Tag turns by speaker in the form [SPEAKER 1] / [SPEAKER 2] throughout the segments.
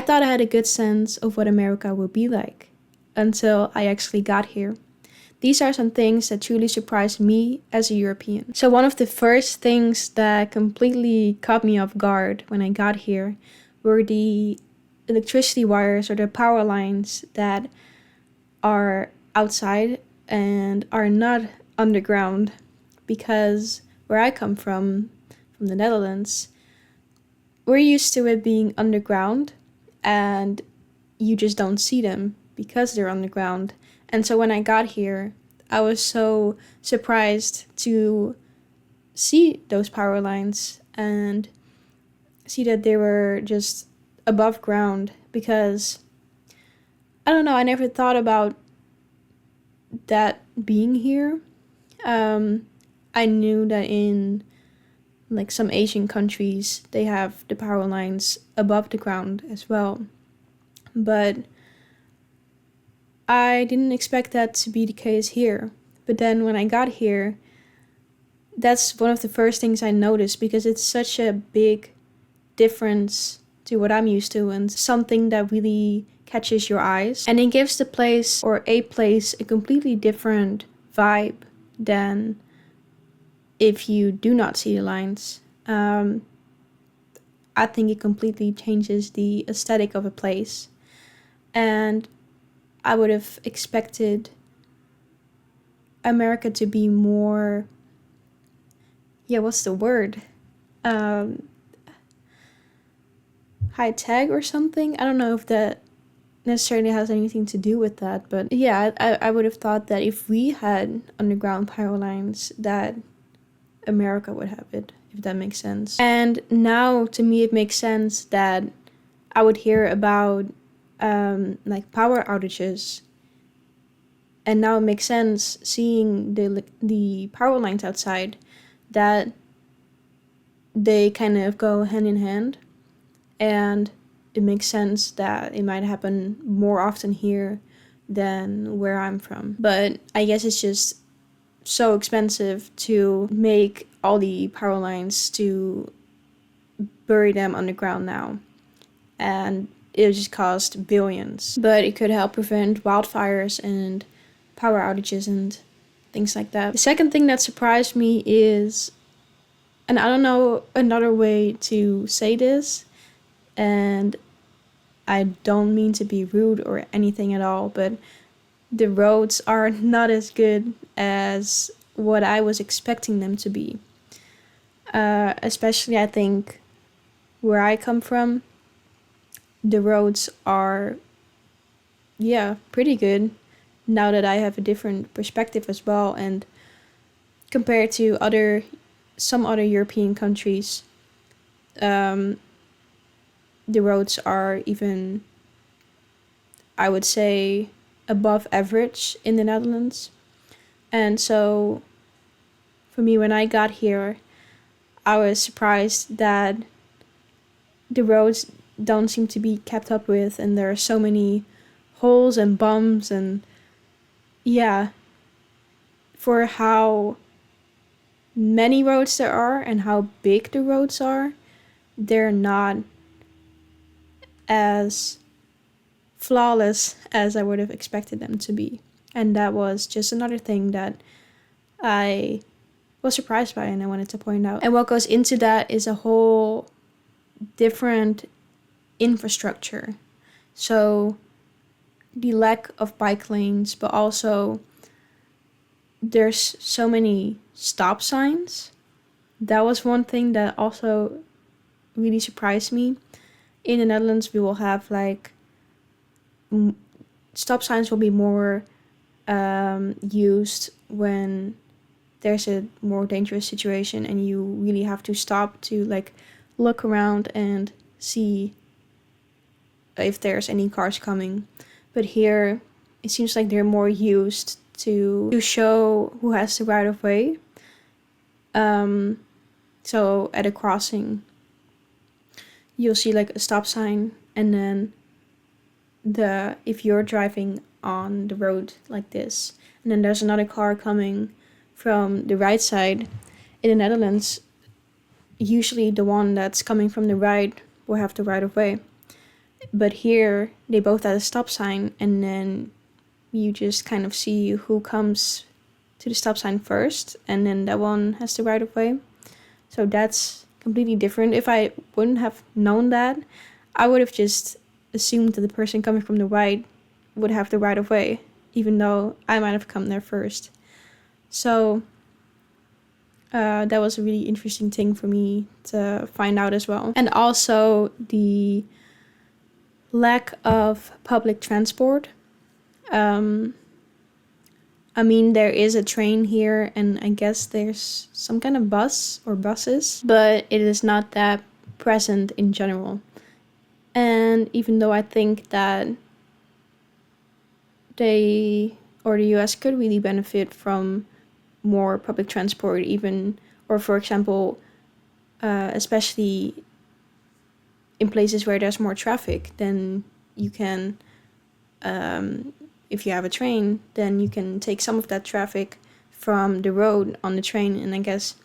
[SPEAKER 1] I thought I had a good sense of what America would be like until I actually got here. These are some things that truly surprised me as a European. So one of the first things that completely caught me off guard when I got here were the electricity wires or the power lines that are outside and are not underground, because where I come from the Netherlands, we're used to it being underground and you just don't see them because they're underground. And so when I got here, I was so surprised to see those power lines and see that they were just above ground, because I don't know, I never thought about that being here. I knew that in like some Asian countries, they have the power lines above the ground as well. But I didn't expect that to be the case here. But then when I got here, that's one of the first things I noticed, because it's such a big difference to what I'm used to and something that really catches your eyes. And it gives the place or a place a completely different vibe than if you do not see the lines. I think it completely changes the aesthetic of a place. And I would have expected America to be more, what's the word? High tech or something. I don't know if that necessarily has anything to do with that, but yeah, I would have thought that if we had underground power lines, that America would have it, if that makes sense. And now to me it makes sense that I would hear about like power outages, and now it makes sense seeing the power lines outside, that they kind of go hand in hand, and it makes sense that it might happen more often here than where I'm from. But I guess it's just so expensive to make all the power lines, to bury them underground now, and it just cost billions. But it could help prevent wildfires and power outages and things like that. The second thing that surprised me is, and I don't know another way to say this, and I don't mean to be rude or anything at all, but the roads are not as good as what I was expecting them to be. Especially, I think, where I come from, the roads are, pretty good now that I have a different perspective as well. And compared to some other European countries, the roads are even, I would say, above average in the Netherlands. And so for me, when I got here, I was surprised that the roads don't seem to be kept up with, and there are so many holes and bumps, and for how many roads there are and how big the roads are, they're not as flawless as I would have expected them to be. And that was just another thing that I was surprised by and I wanted to point out. And what goes into that is a whole different infrastructure. So the lack of bike lanes, but also there's so many stop signs. That was one thing that also really surprised me. In the Netherlands, we will have like stop signs will be more used when there's a more dangerous situation and you really have to stop to like look around and see if there's any cars coming. But here it seems like they're more used to show who has the right of way. So at a crossing, you'll see like a stop sign, and then if you're driving on the road like this, and then there's another car coming from the right side. In the Netherlands, usually the one that's coming from the right will have the right of way. But here, they both have a stop sign, and then you just kind of see who comes to the stop sign first, and then that one has the right of way. So that's completely different. If I wouldn't have known that, I would have just assumed that the person coming from the right would have the right of way, even though I might have come there first. So that was a really interesting thing for me to find out as well. And also the lack of public transport. I mean, there is a train here, and I guess there's some kind of bus or buses, but it is not that present in general. And even though I think that the US could really benefit from more public transport, even, or for example, especially in places where there's more traffic, then you can, if you have a train, then you can take some of that traffic from the road on the train, and I guess,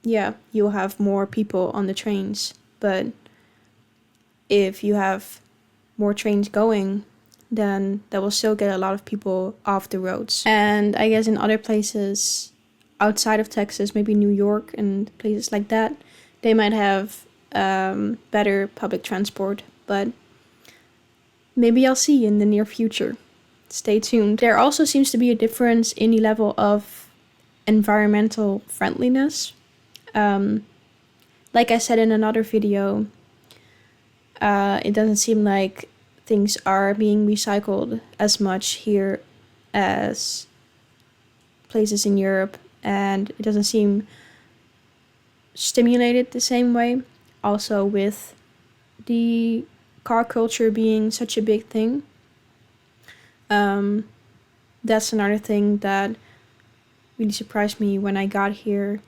[SPEAKER 1] yeah, you'll have more people on the trains. But if you have more trains going, then that will still get a lot of people off the roads. And I guess in other places outside of Texas, maybe New York and places like that, they might have better public transport, but maybe I'll see in the near future. Stay tuned. There also seems to be a difference in the level of environmental friendliness. Like I said in another video, it doesn't seem like things are being recycled as much here as places in Europe, and it doesn't seem stimulated the same way. Also with the car culture being such a big thing. That's another thing that really surprised me when I got here,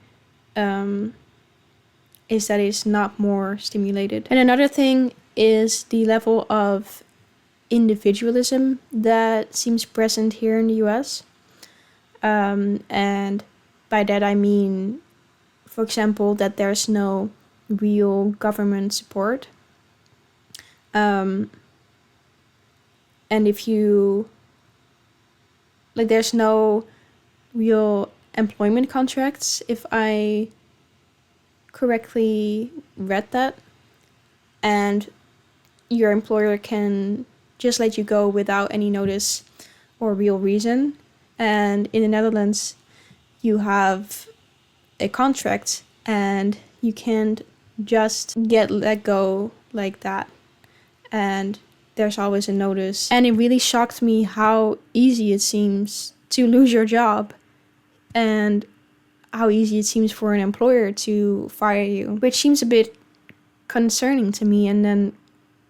[SPEAKER 1] is that it's not more stimulated. And another thing is the level of individualism that seems present here in the US. And by that I mean, for example, that there's no real government support. And if you, like, there's no real employment contracts, if I correctly read that. And your employer can just let you go without any notice or real reason. And in the Netherlands, you have a contract and you can't just get let go like that. And there's always a notice. And it really shocked me how easy it seems to lose your job and how easy it seems for an employer to fire you, which seems a bit concerning to me. And then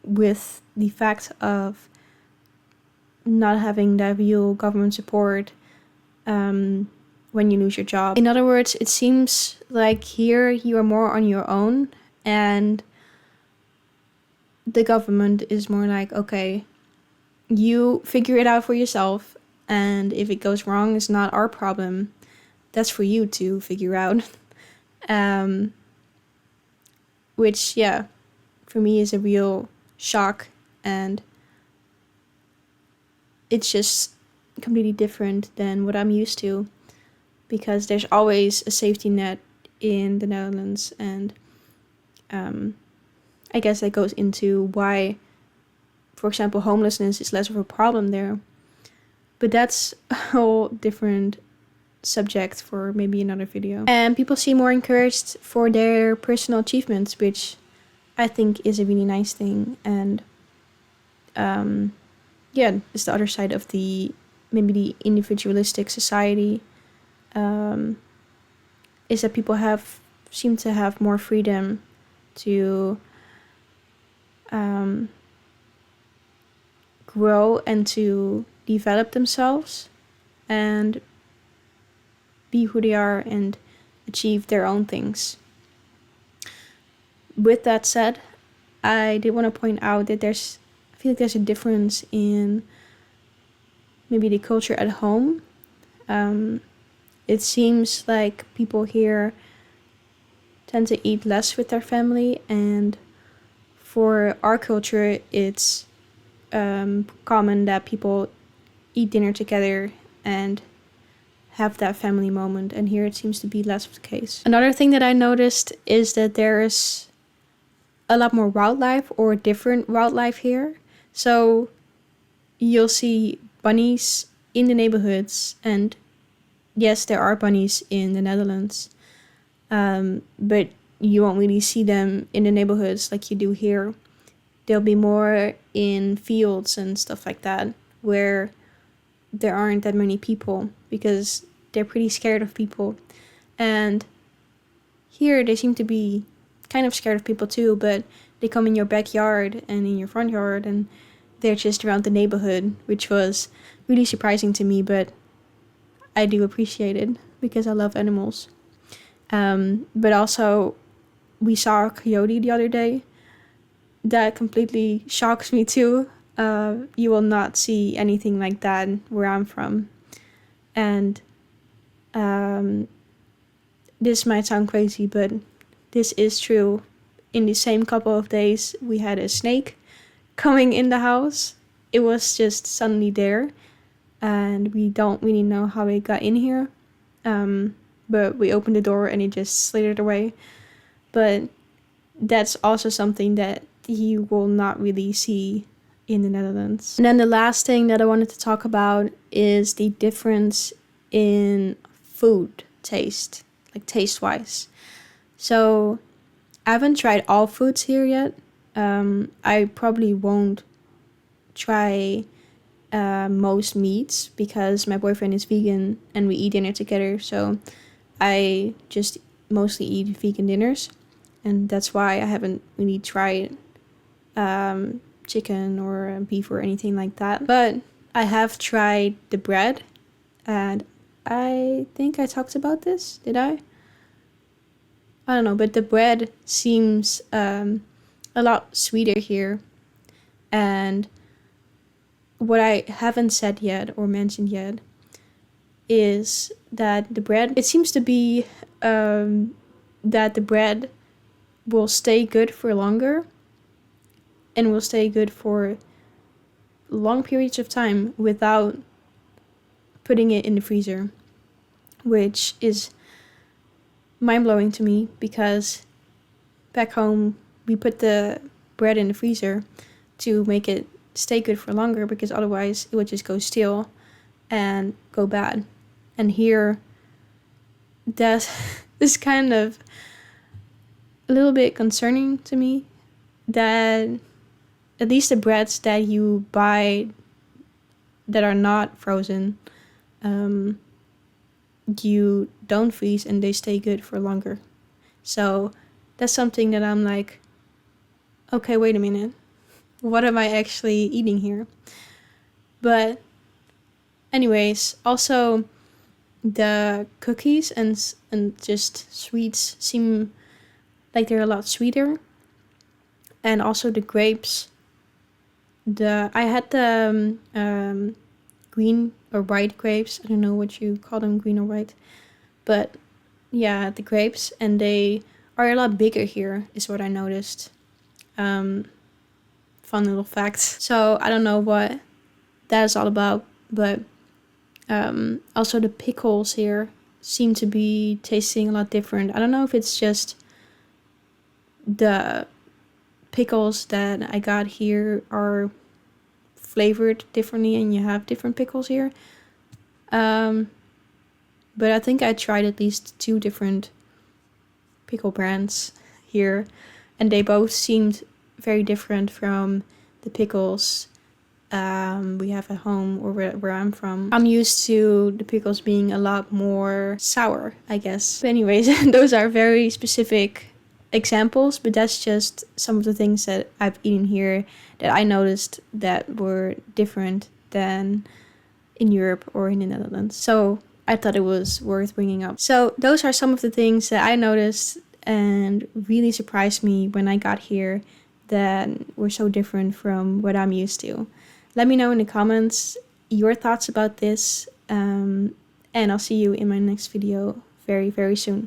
[SPEAKER 1] with the fact of not having that real government support when you lose your job. In other words, it seems like here you are more on your own, and the government is more like, okay, you figure it out for yourself, and if it goes wrong, it's not our problem. That's for you to figure out. Which, yeah, for me is a real shock, and it's just completely different than what I'm used to, because there's always a safety net in the Netherlands, and I guess that goes into why, for example, homelessness is less of a problem there. But that's a whole different subject for maybe another video. And people seem more encouraged for their personal achievements, which I think is a really nice thing. And yeah, it's the other side of the maybe the individualistic society, is that people seem to have more freedom to grow and to develop themselves and be who they are and achieve their own things. With that said, I did want to point out that I feel like there's a difference in maybe the culture at home. It seems like people here tend to eat less with their family, and for our culture, it's common that people eat dinner together and have that family moment, and here it seems to be less of the case. Another thing that I noticed is that there is a lot more wildlife, or different wildlife here. So you'll see bunnies in the neighborhoods, and yes, there are bunnies in the Netherlands, but you won't really see them in the neighborhoods like you do here. They'll be more in fields and stuff like that, where there aren't that many people, because they're pretty scared of people. And here they seem to be kind of scared of people too, but they come in your backyard and in your front yard, and they're just around the neighborhood, which was really surprising to me, but I do appreciate it because I love animals. But also, we saw a coyote the other day. That completely shocks me too. You will not see anything like that where I'm from. And this might sound crazy, but this is true. In the same couple of days, we had a snake coming in the house. It was just suddenly there, and we don't really know how it got in here. But we opened the door and it just slithered away. But that's also something that you will not really see in the Netherlands. And then the last thing that I wanted to talk about is the difference in food taste, like taste-wise. So I haven't tried all foods here yet. I probably won't try most meats because my boyfriend is vegan and we eat dinner together. So I just mostly eat vegan dinners, and that's why I haven't really tried chicken or beef or anything like that. But I have tried the bread, and I think I talked about this. Did I? I don't know, but the bread seems a lot sweeter here. And what I haven't said yet or mentioned yet is that the bread, it seems to be that the bread will stay good for longer and will stay good for long periods of time without putting it in the freezer, which is mind-blowing to me because back home we put the bread in the freezer to make it stay good for longer, because otherwise it would just go stale and go bad. And here that is kind of a little bit concerning to me, that at least the breads that you buy that are not frozen, you don't freeze and they stay good for longer. So that's something that I'm like, okay, wait a minute. What am I actually eating here? But anyways, also the cookies and just sweets seem like they're a lot sweeter. And also the grapes. I had the green or white grapes. I don't know what you call them, green or white. But yeah, the grapes, and they are a lot bigger here, is what I noticed. Fun little fact. So I don't know what that is all about, but also the pickles here seem to be tasting a lot different. I don't know if it's just the pickles that I got here are flavored differently and you have different pickles here. But I think I tried at least 2 different pickle brands here, and they both seemed very different from the pickles we have at home or where I'm from. I'm used to the pickles being a lot more sour, I guess. But anyways, those are very specific examples, but that's just some of the things that I've eaten here that I noticed that were different than in Europe or in the Netherlands. So I thought it was worth bringing up. So those are some of the things that I noticed and really surprised me when I got here that were so different from what I'm used to. Let me know in the comments your thoughts about this, and I'll see you in my next video very, very soon.